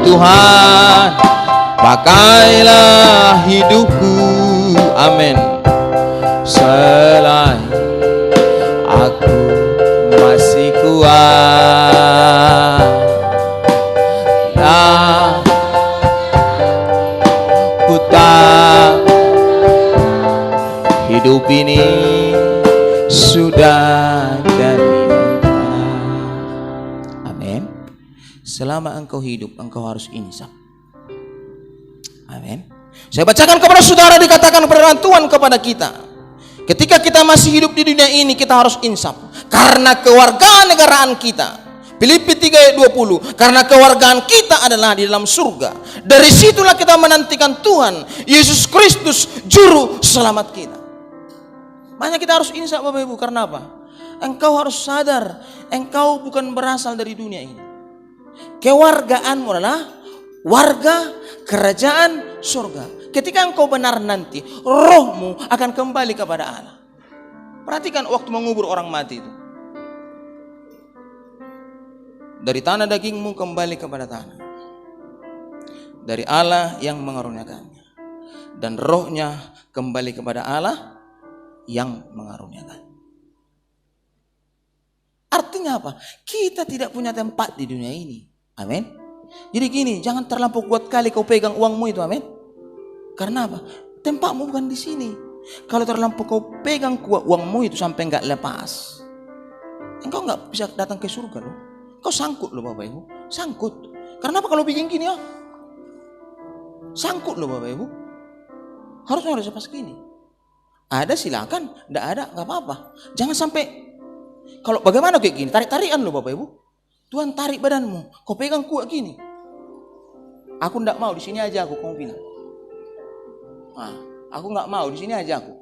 Tuhan, pakailah hidupku, amin. Selain aku masih kuat, ya ku tak hidup ini sudah dari Allah. Amin. Selama engkau hidup, engkau harus insaf. Amin. Saya bacakan kepada saudara, dikatakan firman Tuhan kepada kita, ketika kita masih hidup di dunia ini, kita harus insaf. Karena kewarganegaraan kita, Filipi 3 ayat 20, karena kewargaan kita adalah di dalam surga. Dari situlah kita menantikan Tuhan Yesus Kristus, juru selamat kita. Makanya kita harus insaf Bapak Ibu. Karena apa? Engkau harus sadar, engkau bukan berasal dari dunia ini. Kewargaanmu adalah warga kerajaan surga. Ketika engkau benar nanti, rohmu akan kembali kepada Allah. Perhatikan waktu mengubur orang mati itu. Dari tanah dagingmu kembali kepada tanah. Dari Allah yang mengaruniakannya. Dan rohnya kembali kepada Allah yang mengaruniakan. Artinya apa? Kita tidak punya tempat di dunia ini. Amin. Jadi gini, jangan terlampau kuat kali kau pegang uangmu itu, amin. Karena apa? Tempatmu bukan di sini. Kalau terlampau kau pegang kuat uangmu itu sampai enggak lepas, engkau enggak bisa datang ke surga loh. Kau sangkut loh Bapak Ibu, sangkut. Karena apa kalau bikin gini ya? Sangkut loh Bapak Ibu. Harusnya harus pas gini. Ada silakan, enggak ada enggak apa-apa. Jangan sampai, kalau bagaimana kayak gini, tarik-tarikan loh Bapak Ibu. Tuhan tarik badanmu, kau pegang kuat gini. Aku enggak mau, di sini aja aku, kamu bilang. Nah, aku enggak mau, di sini aja aku.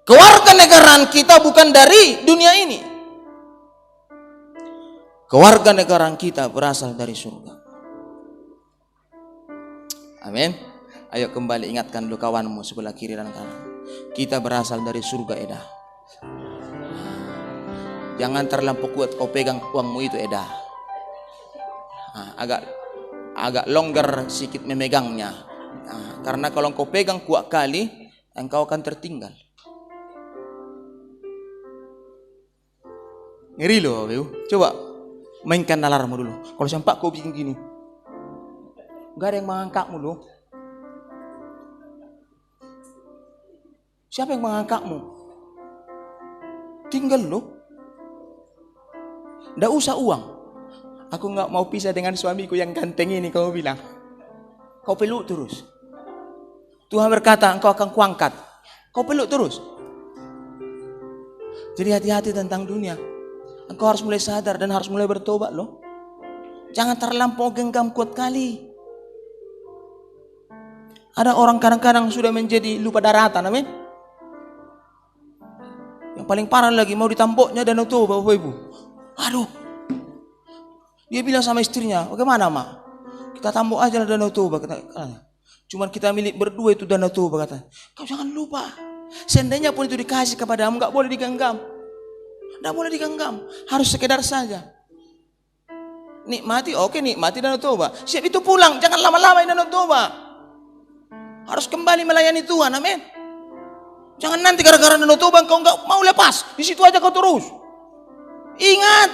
Kewarganegaraan kita bukan dari dunia ini. Kewarganegaraan kita berasal dari surga. Amin. Ayo kembali ingatkan dulu kawanmu sebelah kiri dan kanan. Kita berasal dari surga Eda. Jangan terlampau kuat kau pegang uangmu itu Eda. Nah, agak longgar sedikit memegangnya. Nah, karena kalau kau pegang kuat kali, engkau akan tertinggal. Ngeri loh, coba mainkan nalarmu dulu. Kalau sampai kau bikin gini, gak ada yang mengangkatmu loh. Siapa yang mengangkatmu? Tinggal loh. Nggak usah uang. Aku nggak mau pisah dengan suamiku yang ganteng ini, kamu bilang. Kau peluk terus. Tuhan berkata, engkau akan kuangkat. Kau peluk terus. Jadi hati-hati tentang dunia. Engkau harus mulai sadar dan harus mulai bertobat loh. Jangan terlampau genggam kuat kali. Ada orang kadang-kadang sudah menjadi lupa daratan, amin. Yang paling parah lagi mau ditamboknya Danau Toba Bapak Ibu. Aduh. Dia bilang sama istrinya, bagaimana mak? Kita tambok aja lah Danau Toba. Cuman kita milik berdua itu Danau Toba, kata. Kau jangan lupa. Seandainya pun itu dikasih kepadamu, gak boleh digenggam. Gak boleh digenggam. Harus sekedar saja. Nikmati, oke nikmati Danau Toba. Siap itu pulang, jangan lama-lama di Danau Toba. Harus kembali melayani Tuhan, amin. Jangan nanti gara-gara Danau Toba kau nggak mau lepas, di situ aja kau terus. Ingat,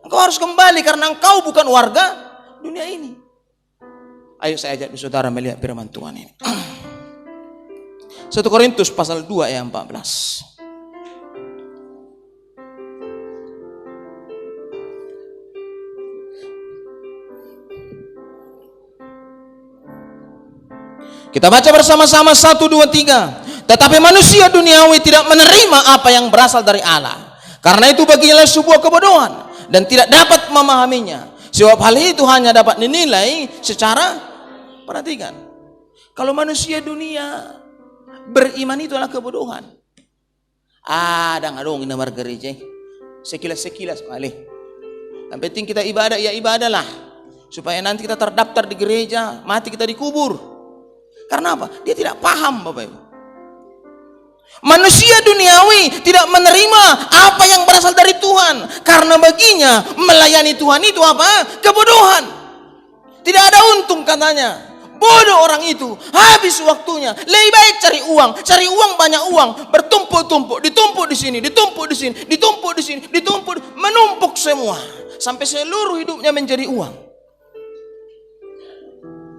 engkau harus kembali karena engkau bukan warga dunia ini. Ayo saya ajak saudara melihat firman Tuhan ini. 1 Korintus pasal 2 ayat 14. Kita baca bersama-sama 1, 2, 3. Tetapi manusia duniawi tidak menerima apa yang berasal dari Allah. Karena itu baginya sebuah kebodohan dan tidak dapat memahaminya. Sebab hal itu hanya dapat dinilai secara, perhatikan. Kalau manusia dunia beriman itu adalah kebodohan. Ada nggak dong nomor gereja? Sekilas kali. Yang penting kita ibadah, ya ibadahlah. Supaya nanti kita terdaftar di gereja, mati kita dikubur. Karena apa? Dia tidak paham Bapak Ibu. Manusia duniawi tidak menerima apa yang berasal dari Tuhan, karena baginya melayani Tuhan itu apa? Kebodohan. Tidak ada untung katanya. Bodoh orang itu, habis waktunya. Lebih baik cari uang banyak uang, bertumpuk-tumpuk, ditumpuk di sini, ditumpuk di sini, ditumpuk di sini, menumpuk semua sampai seluruh hidupnya menjadi uang.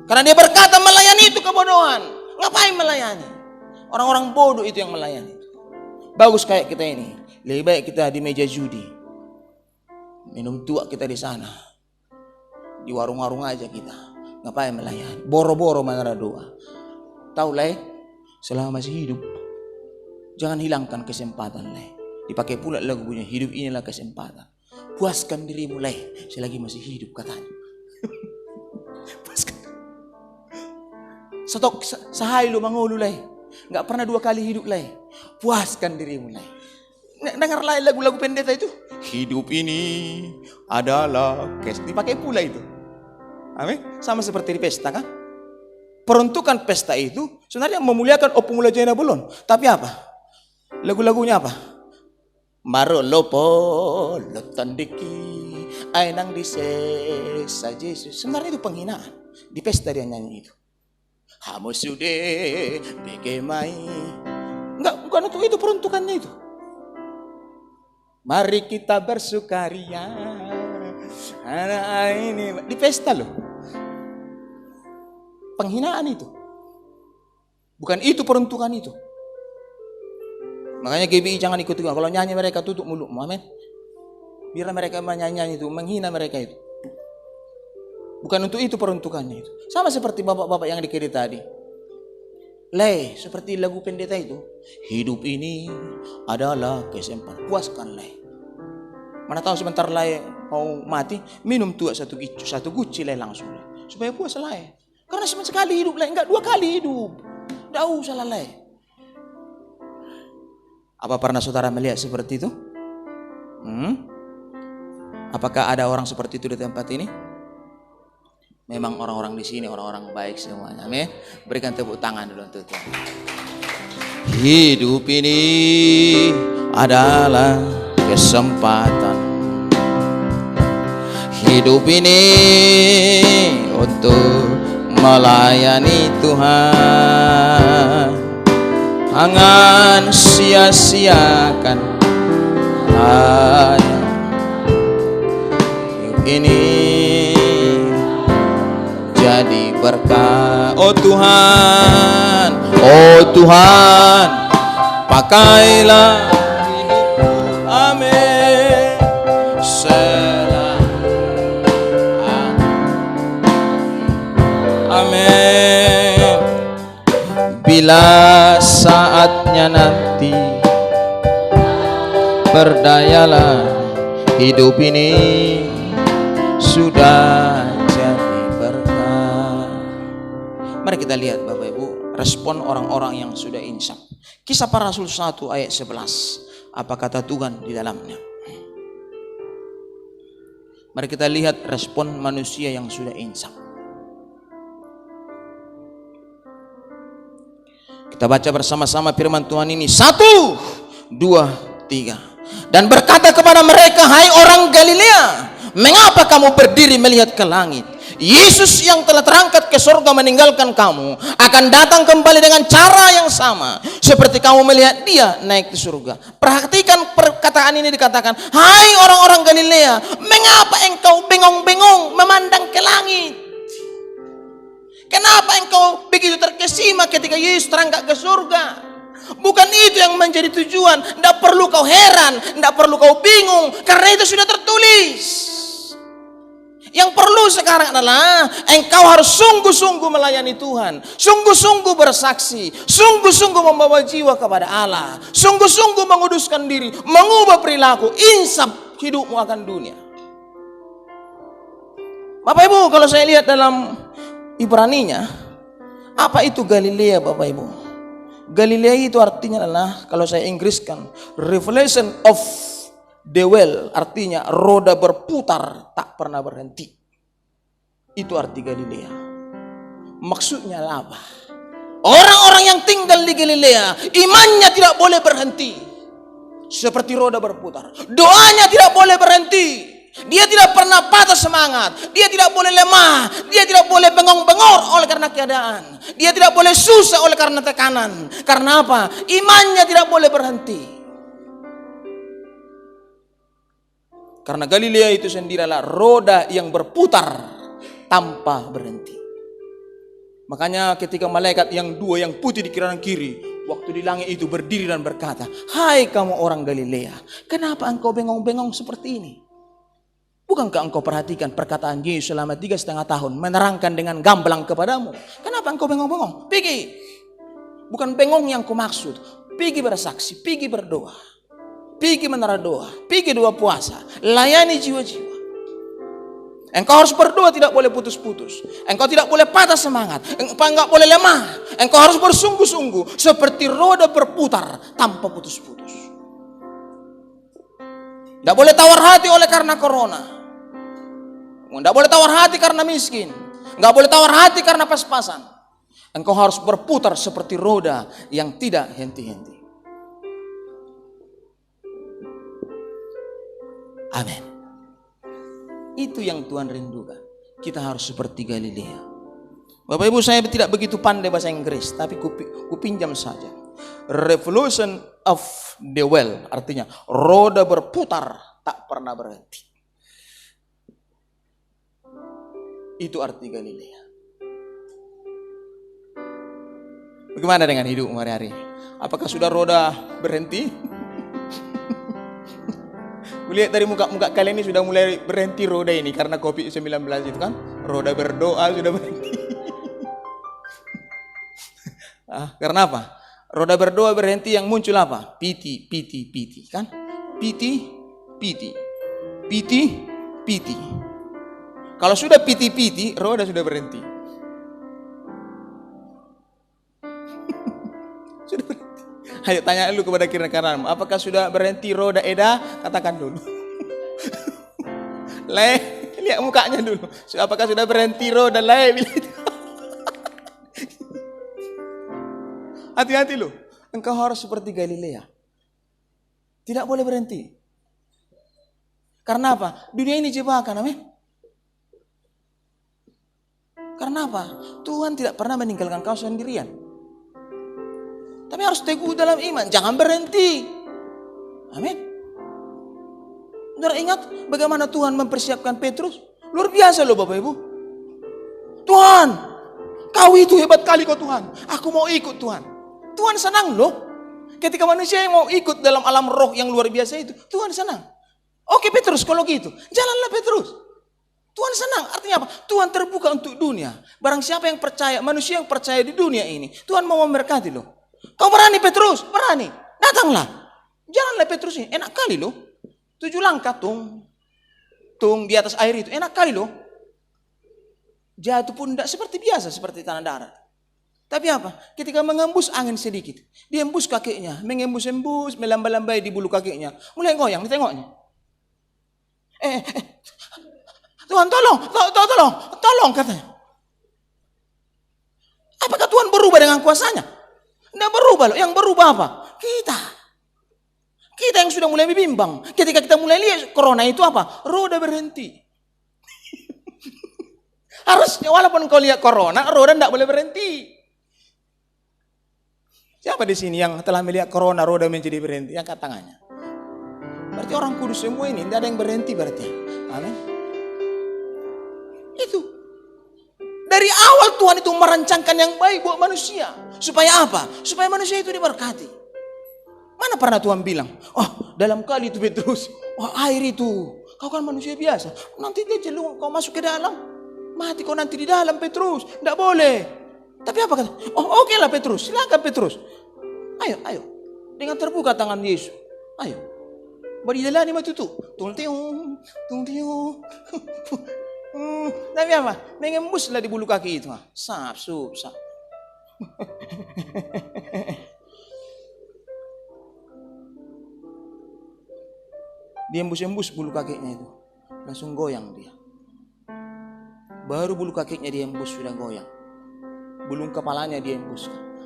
Karena dia berkata melayani itu kebodohan. Ngapain melayani? Orang-orang bodoh itu yang melayani. Bagus kayak kita ini. Lebih baik kita di meja judi, minum tua kita di sana, di warung-warung aja kita. Ngapain melayani? Boro-boro menara doa. Tahu lah, selama masih hidup, jangan hilangkan kesempatan lah. Dipakai pula lagu punya, hidup inilah kesempatan. Puaskan dirimu lah, selagi masih hidup katanya. Puaskan. Setok sahai lu mangulu lah. Nggak pernah 2 kali hidup lah. Puaskan dirimu lah. Dengar lah lagu-lagu pendeta itu. Hidup ini adalah dipakai pula itu. Amin. Sama seperti di pesta kan? Peruntukan pesta itu sebenarnya memuliakan Opumula Jaya Belon. Tapi apa? Lagu-lagunya apa? Marolopo lotandiki ainang disesa Yesus. Sebenarnya itu penghinaan. Di pesta dia nyanyi itu. Hamu sude bikemai. Enggak, bukan itu peruntukannya itu. Mari kita bersukaria. Anak ini di pesta loh. Penghinaan itu. Bukan itu peruntukan itu. Makanya GBI jangan ikut juga. Kalau nyanyi mereka tutup mulutmu. Amin. Biarlah mereka menyanyi itu, menghina mereka itu. Bukan untuk itu peruntukannya itu. Sama seperti bapak-bapak yang dikiri tadi. Seperti lagu pendeta itu. Hidup ini adalah kesempatan. Puaskan Mana tahu sebentar mau mati, minum tua satu guci langsung. Supaya puas Karena cuma sekali hidup enggak 2 kali hidup. Tidak usah Apa pernah saudara melihat seperti itu? Apakah ada orang seperti itu di tempat ini? Memang orang-orang di sini orang-orang baik semuanya. Amin. Berikan tepuk tangan dulu untuk Tuhan. Hidup ini adalah kesempatan. Hidup ini untuk melayani Tuhan. Jangan sia-siakan hanya hidup ini jadi berkah. Oh Tuhan, pakailah hidupku, amin. Amin. Bila saatnya nanti, berdayalah hidup ini sudah jadi berkah. Mari kita lihat Bapak Ibu, respon orang-orang yang sudah insaf. Kisah Para Rasul 1 ayat 11. Apa kata Tuhan di dalamnya? Mari kita lihat respon manusia yang sudah insaf. Kita baca bersama-sama firman Tuhan ini. 1, 2, 3. Dan berkata kepada mereka, hai orang Galilea, mengapa kamu berdiri melihat ke langit? Yesus yang telah terangkat ke surga meninggalkan kamu akan datang kembali dengan cara yang sama seperti kamu melihat dia naik ke surga. Perhatikan perkataan ini dikatakan, hai orang-orang Galilea, mengapa engkau bengong-bengong memandang ke langit? Kenapa engkau begitu terkesima ketika Yesus terangkat ke surga? Bukan itu yang menjadi tujuan. Tidak perlu kau heran, tidak perlu kau bingung, karena itu sudah tertulis. Yang perlu sekarang adalah engkau harus sungguh-sungguh melayani Tuhan, sungguh-sungguh bersaksi, sungguh-sungguh membawa jiwa kepada Allah, sungguh-sungguh menguduskan diri, mengubah perilaku, insaf hidupmu akan dunia. Bapak Ibu, kalau saya lihat dalam Ibraninya, apa itu Galilea Bapak Ibu? Galilea itu artinya adalah, kalau saya Inggriskan, revelation of the well, artinya roda berputar tak pernah berhenti. Itu arti Galilea. Maksudnya apa? Orang-orang yang tinggal di Galilea, imannya tidak boleh berhenti. Seperti roda berputar. Doanya tidak boleh berhenti. Dia tidak pernah patah semangat. Dia tidak boleh lemah. Dia tidak boleh bengong-bengor oleh karena keadaan. Dia tidak boleh susah oleh karena tekanan. Karena apa? Imannya tidak boleh berhenti. Karena Galilea itu sendiri adalah roda yang berputar tanpa berhenti. Makanya ketika malaikat yang dua yang putih di kanan kiri, waktu di langit itu berdiri dan berkata, "Hai kamu orang Galilea, kenapa engkau bengong-bengong seperti ini? Bukankah engkau perhatikan perkataan Yesus selama 3,5 tahun menerangkan dengan gamblang kepadamu? Kenapa engkau bengong-bengong? Pergi. Bukan bengong yang kumaksud. Pergi bersaksi, pergi berdoa. Pergi menara doa, pergi doa puasa. Layani jiwa-jiwa. Engkau harus berdoa, tidak boleh putus-putus. Engkau tidak boleh patah semangat. Engkau tidak boleh lemah. Engkau harus bersungguh-sungguh seperti roda berputar tanpa putus-putus. Tidak boleh tawar hati oleh karena corona. Tidak boleh tawar hati karena miskin. Tidak boleh tawar hati karena pas-pasan. Engkau harus berputar seperti roda yang tidak henti-henti. Amin. Itu yang Tuhan rindukan. Kita harus seperti Galilea. Bapak Ibu, saya tidak begitu pandai bahasa Inggris, tapi kupinjam saja. Revolution of the well, artinya roda berputar tak pernah berhenti. Itu arti Galilea. Bagaimana dengan hidup hari-hari? Apakah sudah roda berhenti? Kulihat dari muka-muka kalian ini sudah mulai berhenti roda ini karena COVID-19 itu kan. Roda berdoa sudah berhenti. Karena apa? Roda berdoa berhenti, yang muncul apa? Piti kan? Piti. Kalau sudah piti, roda sudah berhenti. Sudah berhenti. Ayo tanya dulu kepada kiri kananmu, apakah sudah berhenti roda Eda? Katakan dulu. Lihat mukanya dulu. Apakah sudah berhenti roda Le? Hati-hati loh. Engkau harus seperti Galilea. Tidak boleh berhenti. Karena apa? Dunia ini jebakan, amin. Karena apa? Tuhan tidak pernah meninggalkan kau sendirian. Tapi harus teguh dalam iman. Jangan berhenti. Amin. Saudara ingat bagaimana Tuhan mempersiapkan Petrus? Luar biasa loh Bapak Ibu. Tuhan, kau itu hebat kali kau Tuhan. Aku mau ikut Tuhan. Tuhan senang loh. Ketika manusia yang mau ikut dalam alam roh yang luar biasa itu, Tuhan senang. Oke Petrus, kalau gitu, jalanlah Petrus. Tuhan senang, artinya apa? Tuhan terbuka untuk dunia. Barang siapa yang percaya, manusia yang percaya di dunia ini, Tuhan mau memberkati loh. Kau berani Petrus, berani. Datanglah. Jalanlah Petrus ini, enak kali loh. 7 langkah tung di atas air itu, enak kali loh. Jatuh pun tidak seperti biasa, seperti tanah darat. Tapi apa? Ketika mengembus angin sedikit, dia embus kakinya, mengembus-embus, melambai-lambai di bulu kakinya. Mulai goyang, ditengoknya. Tuhan tolong katanya. Apakah Tuhan berubah dengan kuasanya? Tidak berubah loh. Yang berubah apa? Kita yang sudah mulai bimbang. Ketika kita mulai lihat corona itu apa? Roda berhenti. Harusnya walaupun kau lihat corona, roda tidak boleh berhenti. Siapa di sini yang telah melihat corona roda menjadi berhenti? Angkat tangannya. Berarti orang kudus semua ini tidak ada yang berhenti berarti. Amin. Itu. Dari awal Tuhan itu merancangkan yang baik buat manusia. Supaya apa? Supaya manusia itu diberkati. Mana pernah Tuhan bilang, oh dalam kali itu Petrus, oh air itu, kau kan manusia biasa. Nanti dia celung, kau masuk ke dalam. Mati kau nanti di dalam Petrus. Tidak boleh. Tapi apa kata? Oh oke lah Petrus, silakan Petrus. Ayo. Dengan terbuka tangan Yesus. Ayo. Berilah mati itu. Tung tiung. Tapi apa? Mengembuslah di bulu kaki itu. Sap. Dia embus bulu kakinya itu. Langsung goyang dia. Baru bulu kakinya dia embus sudah goyang. Belum kepalanya dia embuskan.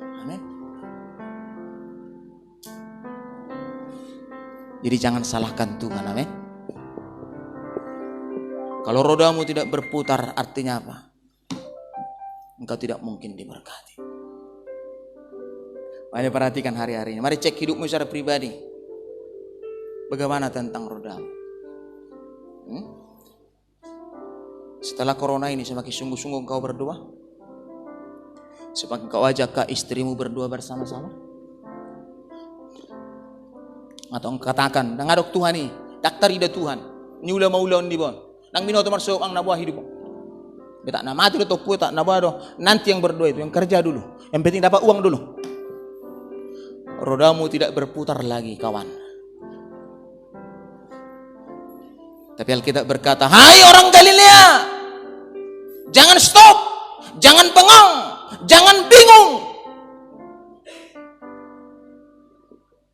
Jadi jangan salahkan Tuhan, amin. Kalau rodamu tidak berputar artinya apa? Engkau tidak mungkin diberkati. Mari perhatikan hari-hari ini. Mari cek hidupmu secara pribadi. Bagaimana tentang rodamu? Setelah corona ini semakin sungguh-sungguh engkau berdoa? Semakin kau ajak ke istrimu berdoa bersama-sama? Atau engkau katakan, nang adok Tuhan nih, daktar ida Tuhan, ni ulah-ulah di bon. Nang minoto marsuk ang nabuah hidup. Betak na mati lo topu tak nabuah do. Nanti yang berdoa itu, yang kerja dulu. Yang penting dapat uang dulu. Rodamu tidak berputar lagi, kawan. Tapi Alkitab berkata, hai orang Galilea, jangan stop, jangan bengong, jangan bingung.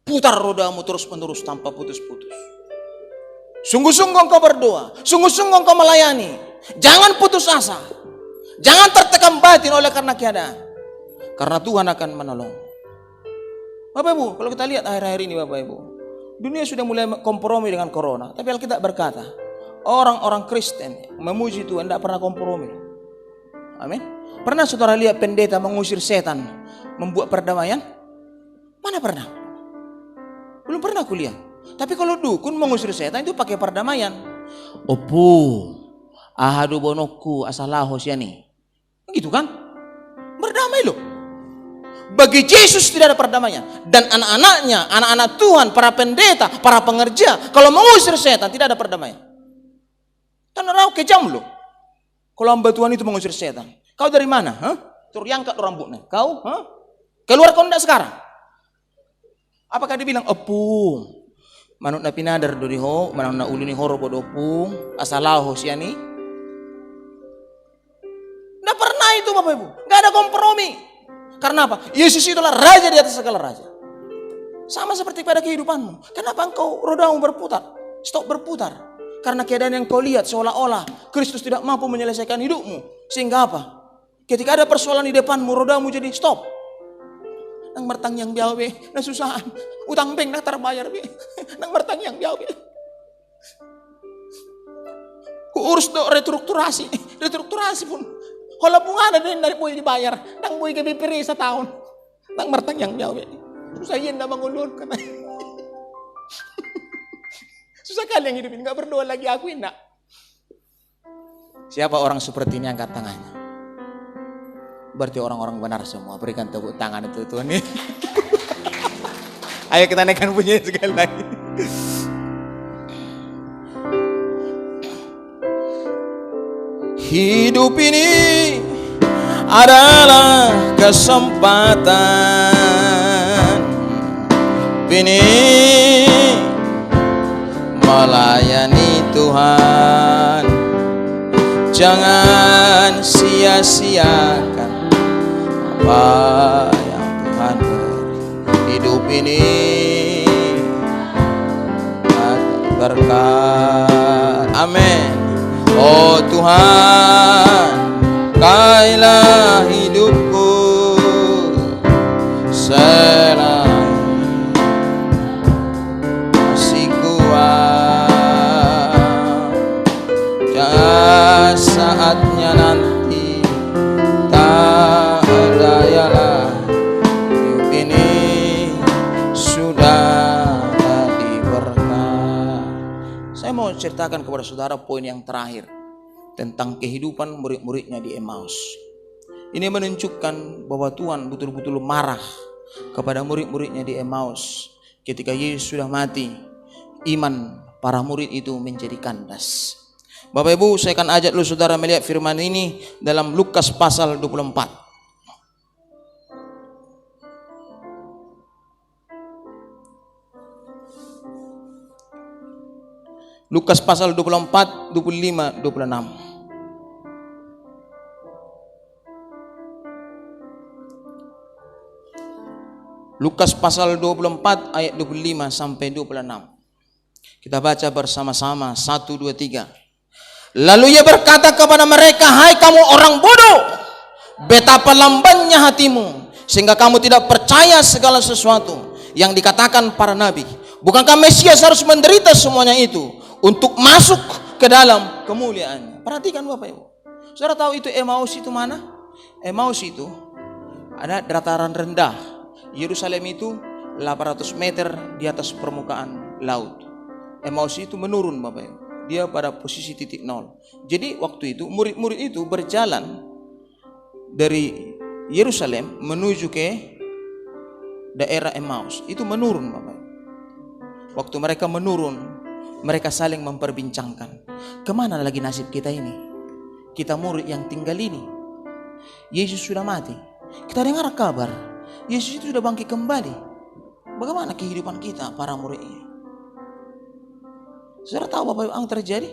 Putar rodamu terus-menerus tanpa putus-putus. Sungguh-sungguh engkau berdoa, sungguh-sungguh engkau melayani. Jangan putus asa. Jangan tertekan batin oleh karena keadaan. Karena Tuhan akan menolong. Bapak Ibu, kalau kita lihat akhir-akhir ini Bapak Ibu, dunia sudah mulai kompromi dengan corona. Tapi Alkitab berkata, orang-orang Kristen memuji Tuhan tidak pernah kompromi. Amin. Pernah saudara lihat pendeta mengusir setan, membuat perdamaian? Mana pernah? Belum pernah kuliah. Tapi kalau dukun mengusir setan itu pakai perdamaian. Opo, ahadu bonoku asalahos ya nih. Gitu kan? Berdamai loh. Bagi Yesus tidak ada perdamaian. Dan anak-anaknya, anak-anak Tuhan, para pendeta, para pengerja, kalau mengusir setan tidak ada perdamaian. Karena rau kejam loh. Kalau hamba Tuhan itu mengusir setan. Kau dari mana? Terangkat rambutnya. Kau? Keluar kau tidak sekarang? Apakah dia bilang, opung, manut na pinadar do diho, manut na ulu ni horo bodo opung, asalaho siya ni? Nggak pernah itu Bapak Ibu. Nggak ada kompromi. Karena apa? Yesus itulah raja di atas segala raja. Sama seperti pada kehidupanmu. Kenapa engkau rodamu berputar? Stop berputar. Karena keadaan yang kau lihat seolah-olah Kristus tidak mampu menyelesaikan hidupmu. Sehingga apa? Ketika ada persoalan di depanmu, rodamu jadi stop. Nang mertang yang biawe, na susahan. Utang bank na terbayar be. Nang mertang yang biawe. Ku urus do restrukturasi. Restrukturasi pun. Kalau bunga ada dari boleh dibayar. Nang boleh ke BPR setahun. Nang mertang yang biawe. Susah yin na mangulun. Susah kali yang hidupin. Gak berdoa lagi aku nak. Siapa orang seperti ini angkat tangannya? Berarti orang-orang benar semua. Berikan tepuk tangan itu Tuhan. Ayo kita naikkan bunyi sekali lagi. Hidup ini adalah kesempatan. Ini melayani Tuhan. Jangan sia-siakan apa yang Tuhan beri. Hidup ini berkat. Amin. Oh Tuhan, kailah hidupku selain masih kuat. Jangan saatnya nanti tak dayalah. Hidup ini sudah diberkat. Saya mau ceritakan kepada saudara poin yang terakhir tentang kehidupan murid-muridnya di Emmaus. Ini menunjukkan bahwa Tuhan betul-betul marah kepada murid-muridnya di Emmaus. Ketika Yesus sudah mati, iman para murid itu menjadi kandas. Bapak Ibu, saya akan ajak lu saudara melihat firman ini dalam Lukas pasal 24. Lukas pasal 24, 25, 26. Lukas pasal 24 ayat 25 sampai 26. Kita baca bersama-sama 1, 2, 3. Lalu ia berkata kepada mereka, hai kamu orang bodoh, betapa lambannya hatimu sehingga kamu tidak percaya segala sesuatu yang dikatakan para nabi. Bukankah Mesias harus menderita semuanya itu untuk masuk ke dalam kemuliaannya? Perhatikan Bapak Ibu. Saudara tahu itu Emmaus itu mana? Emmaus itu ada dataran rendah. Yerusalem itu 800 meter di atas permukaan laut. Emmaus itu menurun Bapak Ibu. Dia pada posisi titik nol. Jadi waktu itu murid-murid itu berjalan dari Yerusalem menuju ke daerah Emmaus. Itu menurun Bapak Ibu. Waktu mereka menurun, mereka saling memperbincangkan, kemana lagi nasib kita ini? Kita murid yang tinggal ini. Yesus sudah mati. Kita dengar kabar, Yesus itu sudah bangkit kembali. Bagaimana kehidupan kita para murid ini? Saudara tahu Bapak Ibu yang terjadi?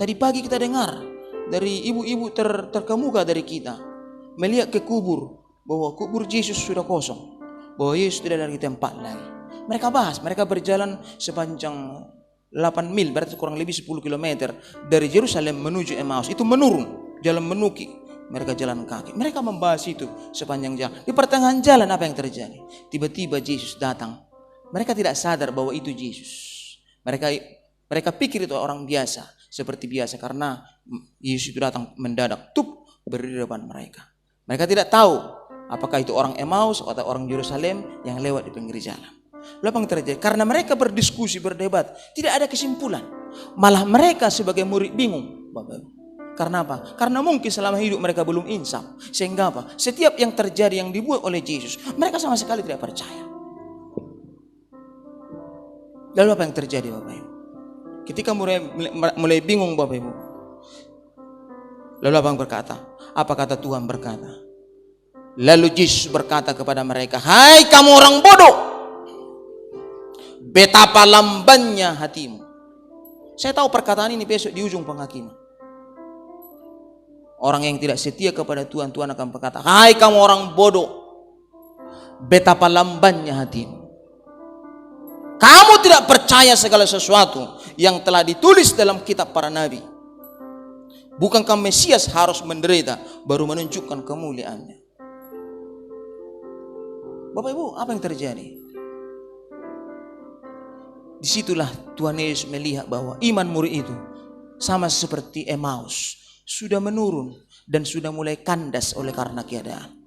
Tadi pagi kita dengar dari ibu-ibu terkemuka dari kita, melihat ke kubur, bahwa kubur Yesus sudah kosong, bahwa Yesus tidak ada di tempat lagi. Mereka bahas, mereka berjalan sepanjang 8 mil, berarti kurang lebih 10 km dari Yerusalem menuju Emmaus. Itu menurun, jalan menuki, mereka jalan kaki. Mereka membahas itu sepanjang jalan. Di pertengahan jalan apa yang terjadi? Tiba-tiba Yesus datang. Mereka tidak sadar bahwa itu Yesus. Mereka pikir itu orang biasa, seperti biasa, karena Yesus itu datang mendadak, berdiri di depan mereka. Mereka tidak tahu apakah itu orang Emmaus atau orang Yerusalem yang lewat di pinggir jalan. Lalu apa yang terjadi? Karena mereka berdiskusi, berdebat, tidak ada kesimpulan. Malah mereka sebagai murid bingung, Bapak. Karena apa? Karena mungkin selama hidup mereka belum insaf. Sehingga apa? Setiap yang terjadi yang dibuat oleh Yesus, mereka sama sekali tidak percaya. Lalu apa yang terjadi Bapak Ibu? Ketika mulai bingung Bapak Ibu, lalu apa yang berkata? Apa kata Tuhan berkata? Lalu Yesus berkata kepada mereka, hai kamu orang bodoh, betapa lambannya hatimu. Saya tahu perkataan ini besok di ujung penghakiman. Orang yang tidak setia kepada Tuhan, Tuhan akan berkata, hai kamu orang bodoh, betapa lambannya hatimu. Kamu tidak percaya segala sesuatu yang telah ditulis dalam kitab para nabi. Bukankah Mesias harus menderita baru menunjukkan kemuliaannya? Bapak Ibu, apa yang terjadi? Disitulah Tuhan Yesus melihat bahwa iman murid itu sama seperti Emmaus, sudah menurun dan sudah mulai kandas oleh karena keadaan.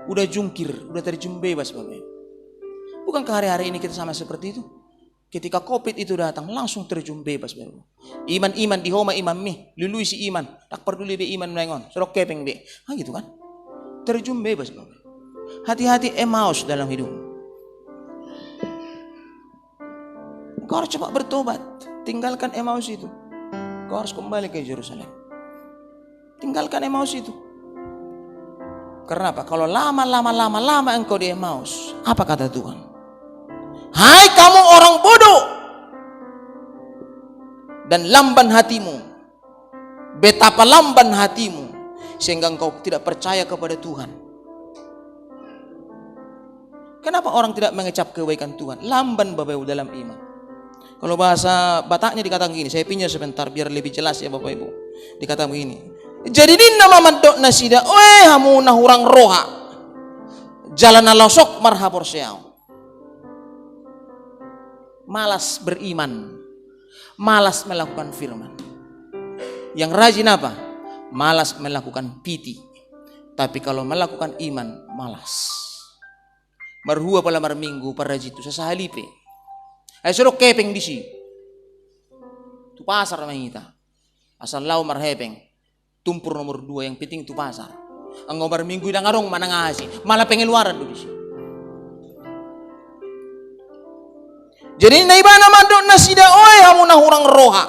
Udah jungkir, udah terjun bebas Bapak. Bukankah hari-hari ini kita sama seperti itu? Ketika COVID itu datang, langsung terjun bebas Bapak. Iman-iman di homa imam mi, lului si iman, tak peduli be iman menengon, sorok kepeng be. Gitu kan? Terjun bebas Bapak. Hati-hati Emmaus dalam hidup. Kau harus cepat bertobat, tinggalkan Emmaus itu. Kau harus kembali ke Yerusalem. Tinggalkan Emmaus itu. Karena apa? Kalau lama engkau di Emmaus, apa kata Tuhan? Hai kamu orang bodoh dan lamban hatimu, betapa lamban hatimu sehingga engkau tidak percaya kepada Tuhan. Kenapa orang tidak mengecap kebaikan Tuhan? Lamban Bapak Ibu dalam iman. Kalau bahasa Bataknya dikatakan begini, saya pinjam sebentar biar lebih jelas ya Bapak Ibu. Dikatakan begini, jadi dinna mamandok nasida, hamu nahurang roha, jalan alosok marhapor seau. Malas beriman, malas melakukan firman. Yang rajin apa? Malas melakukan piti. Tapi kalau melakukan iman, malas. Marhua pala marminggu parajitu sasahalipe. Ay suruh kepeng di si. Tu pasar mangita. Asal lau marhepeng. Tumpur nomor 2 yang penting tu pasar. Ang ngomar minggu na ngarong manangasi. Malah pengen luaran dulu di si. Jadi naibana mandok nasida hamu nahurang roha.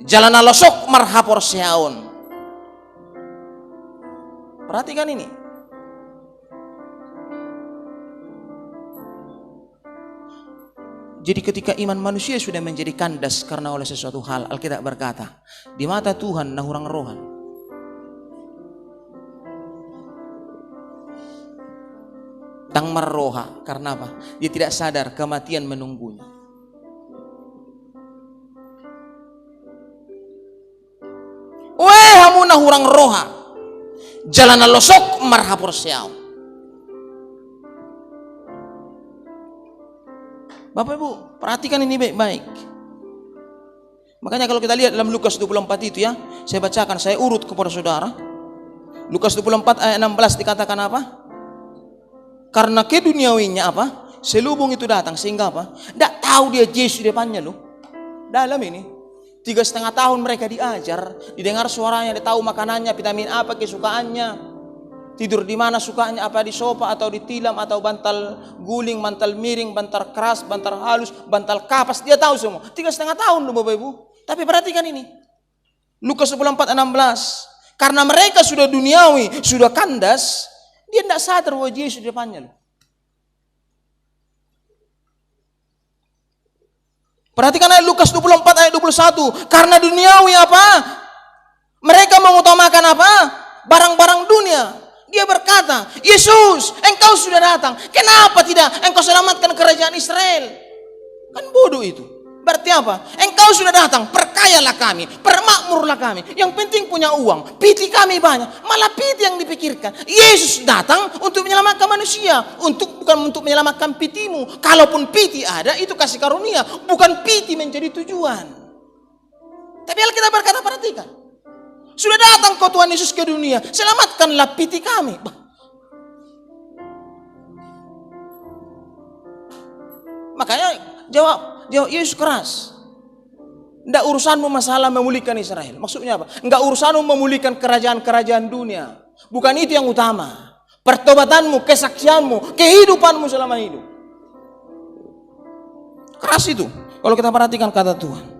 Jalan alosok marhapor seaon. Perhatikan ini. Jadi ketika iman manusia sudah menjadi kandas karena oleh sesuatu hal, Alkitab berkata, di mata Tuhan nahurang rohan. Tang marroha, karena apa? Dia tidak sadar kematian menunggunya. Hamu nahurang roha. Jalan alosok marhapor seau. Bapak Ibu, perhatikan ini baik-baik. Makanya kalau kita lihat dalam Lukas 24 itu ya, saya bacakan, saya urut kepada saudara. Lukas 24 ayat 16 dikatakan apa? Karena keduniawinya apa? Selubung itu datang sehingga apa? Tidak tahu dia Yesus di depannya loh. Dalam ini 3,5 tahun mereka diajar, didengar suaranya, dia tahu makanannya, vitamin apa kesukaannya, tidur di mana sukanya, apa di sofa atau di tilam atau bantal guling, bantal miring, bantal keras, bantal halus, bantal kapas, dia tahu semua. 3,5 tahun loh Bapak Ibu. Tapi perhatikan ini, Lukas 24, 16. Karena mereka sudah duniawi, sudah kandas, dia tidak sadar bahwa Yesus di depannya loh. Perhatikan ayat Lukas 24 ayat 21. Karena duniawi apa? Mereka mengutamakan apa? Barang-barang dunia. Dia berkata, Yesus, engkau sudah datang. Kenapa tidak engkau selamatkan kerajaan Israel? Kan bodoh itu. Berarti apa? Engkau sudah datang, perkayalah kami, permakmurlah kami. Yang penting punya uang, piti kami banyak. Malah piti yang dipikirkan. Yesus datang untuk menyelamatkan manusia, bukan untuk menyelamatkan pitimu. Kalaupun piti ada, itu kasih karunia, bukan piti menjadi tujuan. Tapi Alkitab berkata, perhatikan. Sudah datang kau Tuhan Yesus ke dunia, selamatkanlah piti kami. Makanya jawab Yesus keras. Tidak urusanmu masalah memulihkan Israel. Maksudnya apa? Enggak urusanmu memulihkan kerajaan-kerajaan dunia. Bukan itu yang utama. Pertobatanmu, kesaksianmu, kehidupanmu selama hidup. Keras itu. Kalau kita perhatikan kata Tuhan.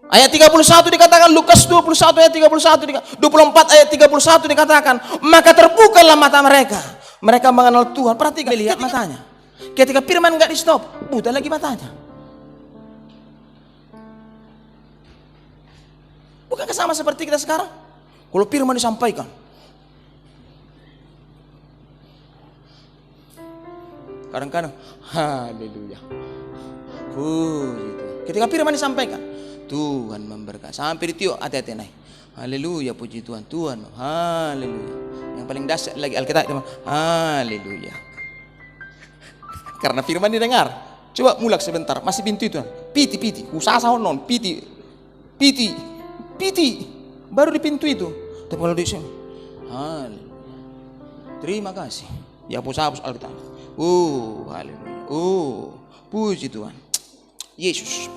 Ayat 31 dikatakan, Lukas 21 ayat 31, 24 ayat 31 dikatakan, maka terbukalah mata mereka. Mereka mengenal Tuhan. Perhatikan, lihat matanya. Ketika firman enggak di stop, buta lagi matanya. Bukankah sama seperti kita sekarang? Kalau firman disampaikan, kadang-kadang, haleluya. Ketika firman disampaikan, Tuhan memberkati. Sampai ditiup, hati-hati naik. Haleluya, puji Tuhan, Tuhan, haleluya. Yang paling dasar lagi Alkitab, haleluya. Karena firman didengar. Coba mulak sebentar, masih pintu itu. Piti. Usaha non, piti. Baru di pintu itu. Tapi kalau di sini, terima kasih. Ya hapus Alkitab. Haleluya. Puji Tuhan. Yesus.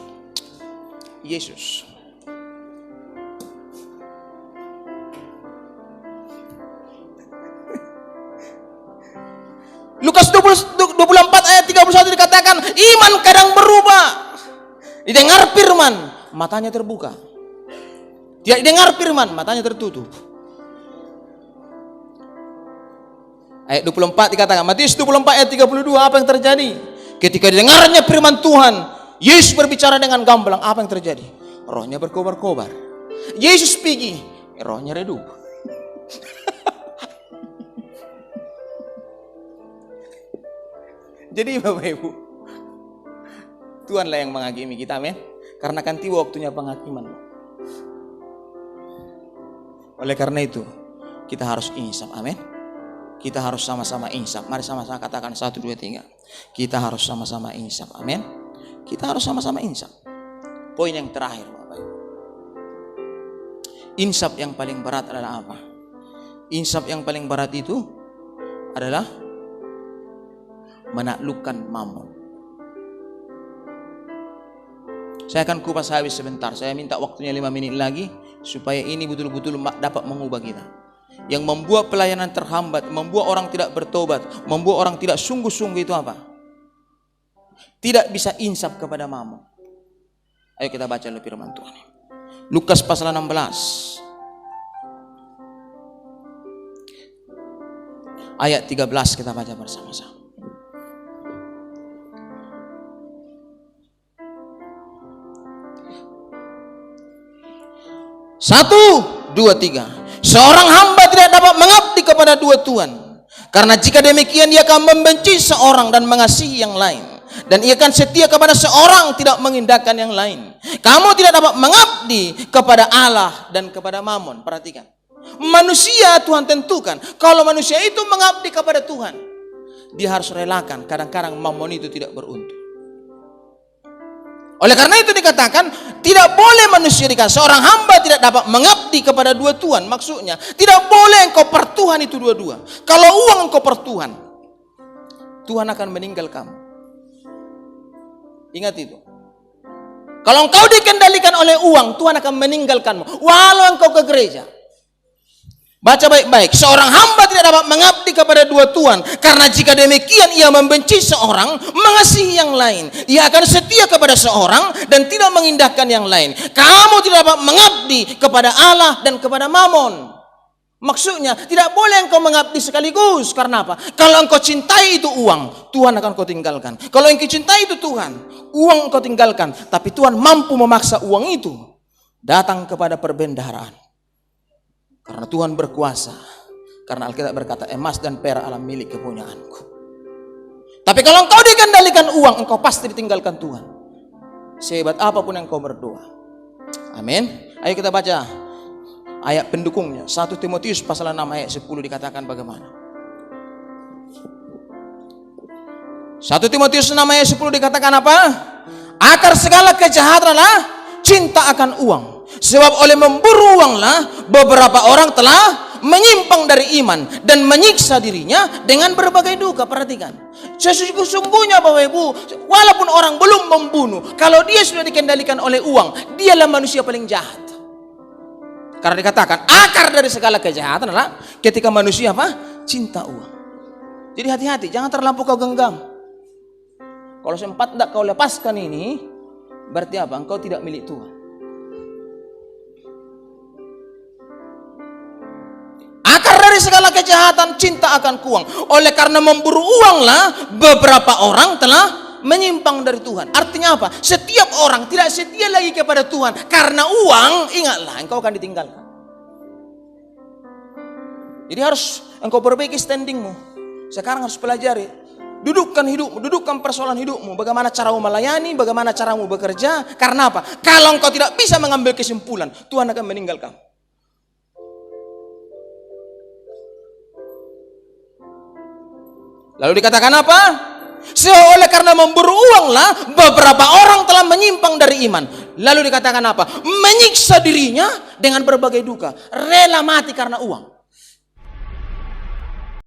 Lukas 24 ayat 31 dikatakan, iman kadang berubah. Didengar firman, matanya terbuka. Tidak didengar firman, matanya tertutup. Ayat 24 dikatakan, Matius 24 ayat 32, apa yang terjadi? Ketika didengarnya firman Tuhan, Yesus berbicara dengan gamblang, apa yang terjadi? Rohnya berkobar-kobar. Yesus pergi, rohnya redup. Jadi Bapak Ibu, Tuhanlah yang menghakimi kita, amin. Karena kan tiba waktunya penghakiman. Oleh karena itu, kita harus insaf, amin. Kita harus sama-sama insaf. Mari sama-sama katakan 1, 2, 3. Kita harus sama-sama insaf, amin. Kita harus sama-sama insaf. Poin yang terakhir, Bapak Ibu. Insaf yang paling berat adalah apa? Insaf yang paling berat itu adalah menaklukkan mamon. Saya akan kupas habis sebentar. Saya minta waktunya 5 menit lagi supaya ini betul-betul dapat mengubah kita. Yang membuat pelayanan terhambat, membuat orang tidak bertobat, membuat orang tidak sungguh-sungguh itu apa? Tidak bisa insaf kepada mamon. Ayo kita baca lebih firman Tuhan. Lukas pasal 16 ayat 13 kita baca bersama-sama. 1, 2, 3. Seorang hamba tidak dapat mengabdi kepada 2 tuan. Karena jika demikian dia akan membenci seorang dan mengasihi yang lain. Dan ia akan setia kepada seorang, tidak mengindahkan yang lain. Kamu tidak dapat mengabdi kepada Allah dan kepada mamon. Perhatikan. Manusia Tuhan tentukan. Kalau manusia itu mengabdi kepada Tuhan, dia harus relakan. Kadang-kadang mamon itu tidak beruntung. Oleh karena itu dikatakan, tidak boleh manusia dikatakan seorang hamba tidak dapat mengabdi kepada dua Tuhan. Maksudnya, tidak boleh engkau pertuhan itu dua-dua. Kalau uang engkau pertuhan, Tuhan akan meninggal kamu. Ingat itu. Kalau engkau dikendalikan oleh uang, Tuhan akan meninggalkanmu. Walau engkau ke gereja. Baca baik-baik. Seorang hamba tidak dapat mengabdi kepada dua Tuhan. Karena jika demikian ia membenci seorang, mengasihi yang lain. Ia akan setia kepada seorang dan tidak mengindahkan yang lain. Kamu tidak dapat mengabdi kepada Allah dan kepada Mamon. Maksudnya tidak boleh engkau mengabdi sekaligus. Karena apa? Kalau engkau cintai itu uang, Tuhan akan kau tinggalkan. Kalau engkau cintai itu Tuhan, uang engkau tinggalkan. Tapi Tuhan mampu memaksa uang itu datang kepada perbendaharaan. Karena Tuhan berkuasa. Karena Alkitab berkata, emas dan perak adalah milik kepunyaanku. Tapi kalau engkau dikendalikan uang, engkau pasti ditinggalkan Tuhan. Sehebat apapun yang engkau berdoa. Amin. Ayo kita baca ayat pendukungnya. 1 Timotius pasal 6 ayat 10 dikatakan bagaimana? 1 Timotius 6 ayat 10 dikatakan apa? Akar segala kejahatan adalah cinta akan uang. Sebab oleh memburu uanglah beberapa orang telah menyimpang dari iman dan menyiksa dirinya dengan berbagai duka. Perhatikan, sesungguhnya Bapak Ibu, walaupun orang belum membunuh, kalau dia sudah dikendalikan oleh uang, dialah manusia paling jahat. Karena dikatakan akar dari segala kejahatan adalah ketika manusia apa? Cinta uang. Jadi hati-hati, jangan terlampau kau genggam. Kalau sempat tidak kau lepaskan ini, berarti apa? Engkau tidak milik Tuhan. Akar dari segala kejahatan cinta akan uang. Oleh karena memburu uanglah beberapa orang telah menyimpang dari Tuhan. Artinya apa? Setiap orang tidak setia lagi kepada Tuhan karena uang. Ingatlah, engkau akan ditinggalkan. Jadi harus engkau perbaiki standingmu. Sekarang harus pelajari. Dudukkan hidupmu, dudukkan persoalan hidupmu. Bagaimana caramu melayani, bagaimana caramu bekerja. Karena apa? Kalau engkau tidak bisa mengambil kesimpulan, Tuhan akan meninggalkan. Lalu dikatakan apa? Oleh karena memburu uanglah beberapa orang telah menyimpang dari iman. Lalu dikatakan apa? Menyiksa dirinya dengan berbagai duka. Rela mati karena uang.